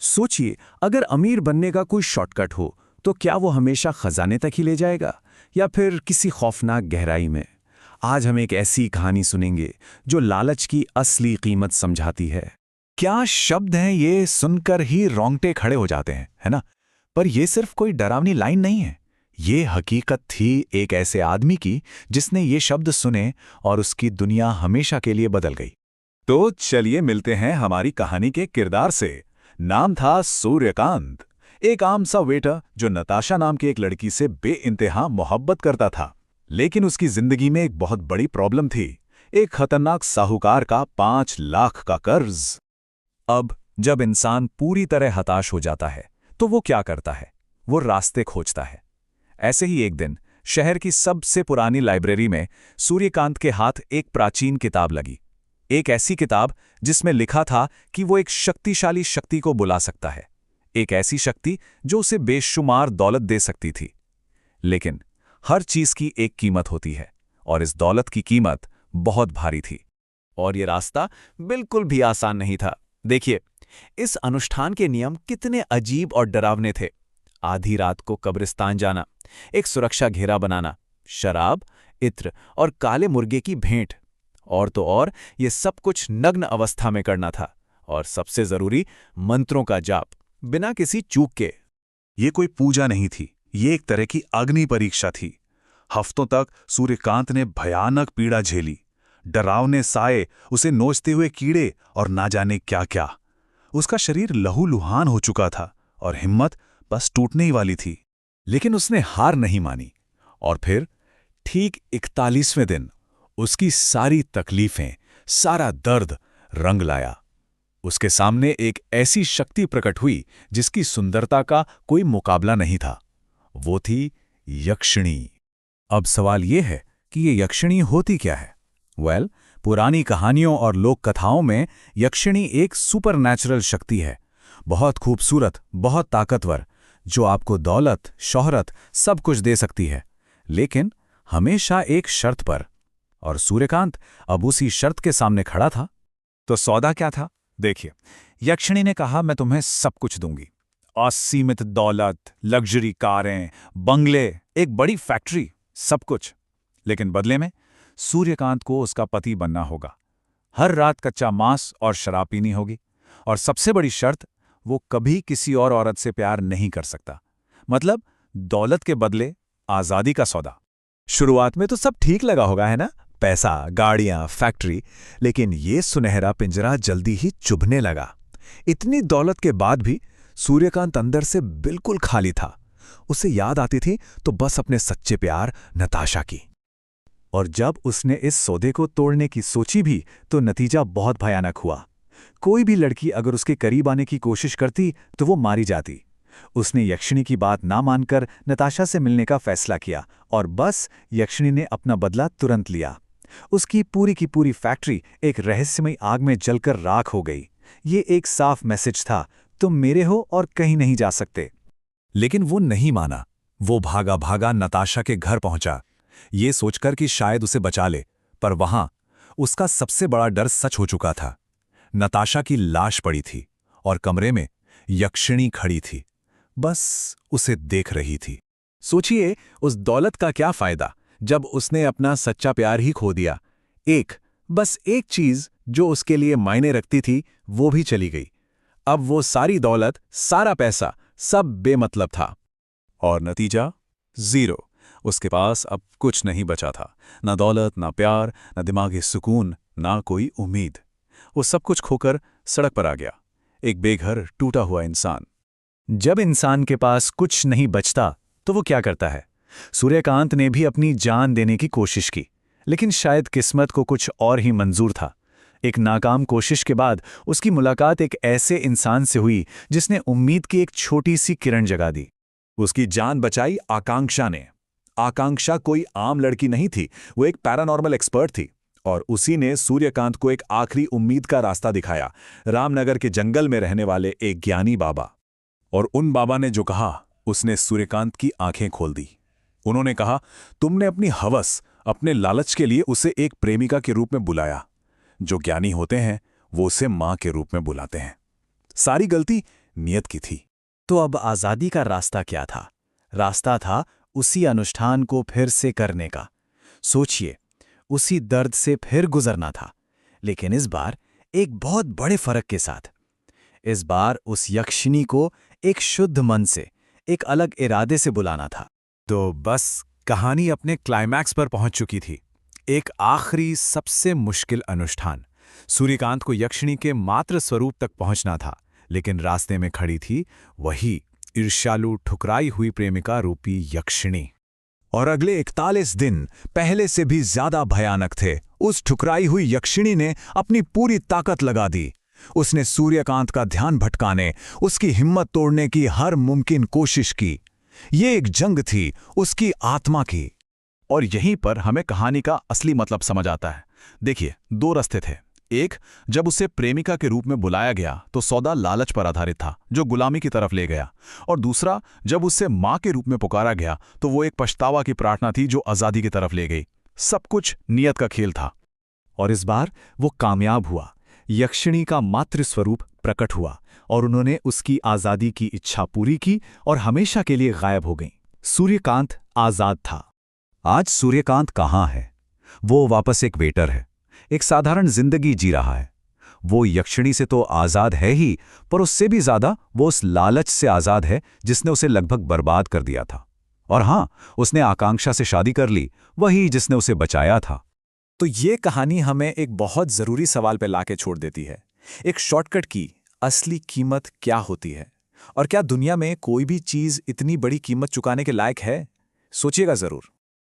सोचिए, अगर अमीर बनने का कोई शॉर्टकट हो तो क्या वो हमेशा खजाने तक ही ले जाएगा या फिर किसी खौफनाक गहराई में। आज हम एक ऐसी कहानी सुनेंगे जो लालच की असली कीमत समझाती है। क्या शब्द हैं ये, सुनकर ही रोंगटे खड़े हो जाते हैं, है ना। पर ये सिर्फ कोई डरावनी लाइन नहीं है। ये हकीकत थी एक ऐसे आदमी की जिसने ये शब्द सुने और उसकी दुनिया हमेशा के लिए बदल गई। तो चलिए मिलते हैं हमारी कहानी के किरदार से। नाम था सूर्यकांत, एक आम सा वेटर जो नताशा नाम की एक लड़की से बेइंतहा मोहब्बत करता था। लेकिन उसकी जिंदगी में एक बहुत बड़ी प्रॉब्लम थी, एक खतरनाक साहूकार का 5 लाख का कर्ज। अब जब इंसान पूरी तरह हताश हो जाता है तो वो क्या करता है? वो रास्ते खोजता है। ऐसे ही एक दिन शहर की सबसे पुरानी लाइब्रेरी में सूर्यकांत के हाथ एक प्राचीन किताब लगी। एक ऐसी किताब जिसमें लिखा था कि वो एक शक्तिशाली शक्ति को बुला सकता है, एक ऐसी शक्ति जो उसे बेशुमार दौलत दे सकती थी। लेकिन हर चीज की एक कीमत होती है और इस दौलत की कीमत बहुत भारी थी। और ये रास्ता बिल्कुल भी आसान नहीं था। देखिए, इस अनुष्ठान के नियम कितने अजीब और डरावने थे। आधी रात को कब्रिस्तान जाना, एक सुरक्षा घेरा बनाना, शराब, इत्र और काले मुर्गे की भेंट, और तो और ये सब कुछ नग्न अवस्था में करना था। और सबसे जरूरी, मंत्रों का जाप, बिना किसी चूक के। ये कोई पूजा नहीं थी, ये एक तरह की अग्नि परीक्षा थी। हफ्तों तक सूर्यकांत ने भयानक पीड़ा झेली। डरावने साए, उसे नोचते हुए कीड़े और ना जाने क्या क्या। उसका शरीर लहूलुहान हो चुका था और हिम्मत बस टूटने ही वाली थी। लेकिन उसने हार नहीं मानी। और फिर ठीक 41वें दिन उसकी सारी तकलीफें, सारा दर्द रंग लाया। उसके सामने एक ऐसी शक्ति प्रकट हुई जिसकी सुंदरता का कोई मुकाबला नहीं था। वो थी यक्षिणी। अब सवाल यह है कि ये यक्षिणी होती क्या है? पुरानी कहानियों और लोक कथाओं में यक्षिणी एक सुपरनैचुरल शक्ति है, बहुत खूबसूरत, बहुत ताकतवर, जो आपको दौलत, शोहरत सब कुछ दे सकती है, लेकिन हमेशा एक शर्त पर। और सूर्यकांत अब उसी शर्त के सामने खड़ा था। तो सौदा क्या था? देखिए, यक्षिणी ने कहा, मैं तुम्हें सब कुछ दूंगी, असीमित दौलत, लग्जरी कारें, बंगले, एक बड़ी फैक्ट्री, सब कुछ। लेकिन बदले में सूर्यकांत को उसका पति बनना होगा। हर रात कच्चा मांस और शराब पीनी होगी। और सबसे बड़ी शर्त, वो कभी किसी और औरत से प्यार नहीं कर सकता। मतलब दौलत के बदले आजादी का सौदा। शुरुआत में तो सब ठीक लगा होगा, है ना? पैसा, गाड़ियां, फैक्ट्री। लेकिन ये सुनहरा पिंजरा जल्दी ही चुभने लगा। इतनी दौलत के बाद भी सूर्यकांत अंदर से बिल्कुल खाली था। उसे याद आती थी तो बस अपने सच्चे प्यार नताशा की। और जब उसने इस सौदे को तोड़ने की सोची भी तो नतीजा बहुत भयानक हुआ। कोई भी लड़की अगर उसके करीब आने की कोशिश करती तो वो मारी जाती। उसने यक्षिणी की बात ना मानकर नताशा से मिलने का फैसला किया और बस यक्षिणी ने अपना बदला तुरंत लिया। उसकी पूरी की पूरी फैक्ट्री एक रहस्यमयी आग में जलकर राख हो गई। ये एक साफ मैसेज था, तुम मेरे हो और कहीं नहीं जा सकते। लेकिन वो नहीं माना। वो भागा भागा नताशा के घर पहुंचा, ये सोचकर कि शायद उसे बचा ले। पर वहां उसका सबसे बड़ा डर सच हो चुका था। नताशा की लाश पड़ी थी और कमरे में यक्षिणी खड़ी थी, बस उसे देख रही थी। सोचिए, उस दौलत का क्या फायदा जब उसने अपना सच्चा प्यार ही खो दिया। बस एक चीज जो उसके लिए मायने रखती थी, वो भी चली गई। अब वो सारी दौलत, सारा पैसा, सब बेमतलब था। और नतीजा? जीरो। उसके पास अब कुछ नहीं बचा था, ना दौलत, ना प्यार, ना दिमागी सुकून, ना कोई उम्मीद। वो सब कुछ खोकर सड़क पर आ गया, एक बेघर, टूटा हुआ इंसान। जब इंसान के पास कुछ नहीं बचता तो वो क्या करता है? सूर्यकांत ने भी अपनी जान देने की कोशिश की, लेकिन शायद किस्मत को कुछ और ही मंजूर था। एक नाकाम कोशिश के बाद उसकी मुलाकात एक ऐसे इंसान से हुई जिसने उम्मीद की एक छोटी सी किरण जगा दी। उसकी जान बचाई आकांक्षा ने। आकांक्षा कोई आम लड़की नहीं थी, वो एक पैरानॉर्मल एक्सपर्ट थी। और उसी ने सूर्यकांत को एक आखिरी उम्मीद का रास्ता दिखाया, रामनगर के जंगल में रहने वाले एक ज्ञानी बाबा। और उन बाबा ने जो कहा, उसने सूर्यकांत की आंखें खोल दी। उन्होंने कहा, तुमने अपनी हवस, अपने लालच के लिए उसे एक प्रेमिका के रूप में बुलाया। जो ज्ञानी होते हैं वो उसे मां के रूप में बुलाते हैं। सारी गलती नियत की थी। तो अब आज़ादी का रास्ता क्या था? रास्ता था उसी अनुष्ठान को फिर से करने का। सोचिए, उसी दर्द से फिर गुजरना था, लेकिन इस बार एक बहुत बड़े फर्क के साथ। इस बार उस यक्षिणी को एक शुद्ध मन से, एक अलग इरादे से बुलाना था। तो बस कहानी अपने क्लाइमैक्स पर पहुंच चुकी थी। एक आखिरी सबसे मुश्किल अनुष्ठान। सूर्यकांत को यक्षिणी के मात्र स्वरूप तक पहुंचना था, लेकिन रास्ते में खड़ी थी वही ईर्ष्यालु ठुकराई हुई प्रेमिका रूपी यक्षिणी। और अगले 41 दिन पहले से भी ज्यादा भयानक थे। उस ठुकराई हुई यक्षिणी ने अपनी पूरी ताकत लगा दी। उसने सूर्यकांत का ध्यान भटकाने, उसकी हिम्मत तोड़ने की हर मुमकिन कोशिश की। ये एक जंग थी उसकी आत्मा की। और यहीं पर हमें कहानी का असली मतलब समझ आता है। देखिए, दो रास्ते थे। एक, जब उसे प्रेमिका के रूप में बुलाया गया तो सौदा लालच पर आधारित था, जो गुलामी की तरफ ले गया। और दूसरा, जब उसे मां के रूप में पुकारा गया तो वो एक पछतावा की प्रार्थना थी, जो आजादी की तरफ ले गई। सब कुछ नियत का खेल था। और इस बार वो कामयाब हुआ। यक्षिणी का मातृ स्वरूप प्रकट हुआ और उन्होंने उसकी आज़ादी की इच्छा पूरी की और हमेशा के लिए गायब हो गईं। सूर्यकांत आज़ाद था। आज सूर्यकांत कहाँ है? वो वापस एक वेटर है, एक साधारण जिंदगी जी रहा है। वो यक्षिणी से तो आज़ाद है ही, पर उससे भी ज्यादा वो उस लालच से आज़ाद है जिसने उसे लगभग बर्बाद कर दिया था। और हां, उसने आकांक्षा से शादी कर ली, वही जिसने उसे बचाया था। तो ये कहानी हमें एक बहुत ज़रूरी सवाल पे लाके छोड़ देती है। एक शॉर्टकट की असली कीमत क्या होती है? और क्या दुनिया में कोई भी चीज़ इतनी बड़ी कीमत चुकाने के लायक है? सोचिएगा ज़रूर।